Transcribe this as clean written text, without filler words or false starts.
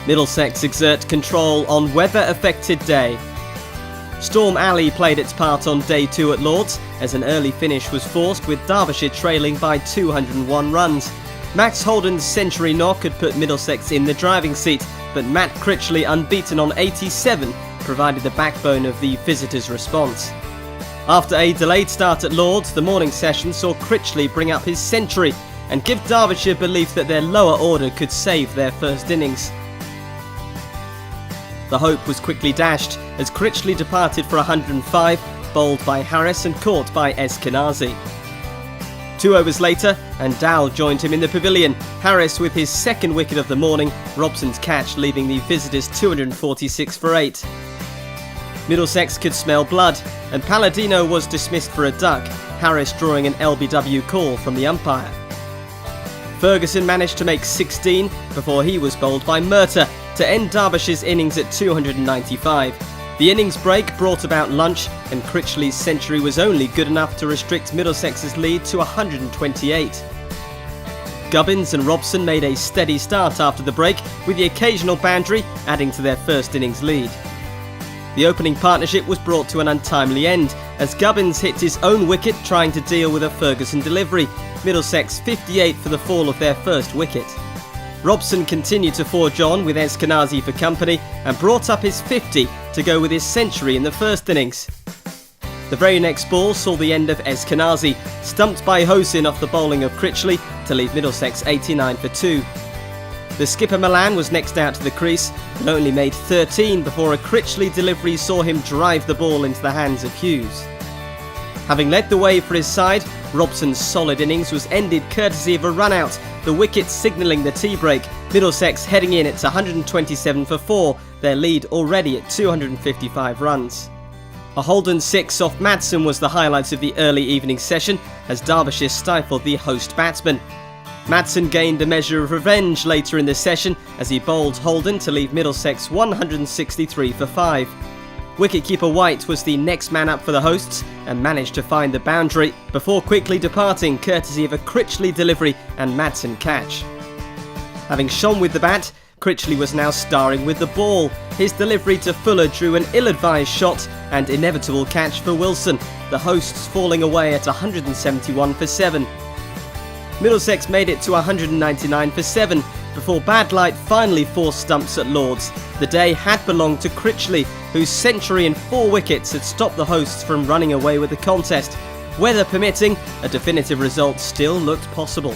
Middlesex exert control on weather-affected day. Storm Alley played its part on day 2 at Lord's, as an early finish was forced with Derbyshire trailing by 201 runs. Max Holden's century knock had put Middlesex in the driving seat, but Matt Critchley, unbeaten on 87, provided the backbone of the visitors' response. After a delayed start at Lord's, the morning session saw Critchley bring up his century and give Derbyshire belief that their lower order could save their first innings. The hope was quickly dashed as Critchley departed for 105, bowled by Harris and caught by Eskenazi. 2 overs later, and Dow joined him in the pavilion, Harris with his second wicket of the morning, Robson's catch leaving the visitors 246 for 8. Middlesex could smell blood, and Palladino was dismissed for a duck, Harris drawing an LBW call from the umpire. Ferguson managed to make 16 before he was bowled by Murtagh to end Derbyshire's innings at 295. The innings break brought about lunch, and Critchley's century was only good enough to restrict Middlesex's lead to 128. Gubbins and Robson made a steady start after the break, with the occasional boundary adding to their first innings lead. The opening partnership was brought to an untimely end as Gubbins hit his own wicket trying to deal with a Ferguson delivery, Middlesex 58 for the fall of their first wicket. Robson continued to forge on with Eskenazi for company and brought up his 50 to go with his century in the first innings. The very next ball saw the end of Eskenazi, stumped by Hosin off the bowling of Critchley to leave Middlesex 89 for 2. The skipper Milan was next out to the crease, but only made 13 before a Critchley delivery saw him drive the ball into the hands of Hughes. Having led the way for his side, Robson's solid innings was ended courtesy of a run-out, the wicket signalling the tea break, Middlesex heading in at 127 for 4, their lead already at 255 runs. A Holden 6 off Madsen was the highlight of the early evening session as Derbyshire stifled the host batsman. Madsen gained a measure of revenge later in the session as he bowled Holden to leave Middlesex 163 for 5. Wicketkeeper White was the next man up for the hosts and managed to find the boundary before quickly departing courtesy of a Critchley delivery and Madsen catch. Having shone with the bat, Critchley was now starring with the ball. His delivery to Fuller drew an ill-advised shot and inevitable catch for Wilson, the hosts falling away at 171 for 7. Middlesex made it to 199 for 7 before bad light finally forced stumps at Lord's. The day had belonged to Critchley, whose century and 4 wickets had stopped the hosts from running away with the contest. Weather permitting, a definitive result still looked possible.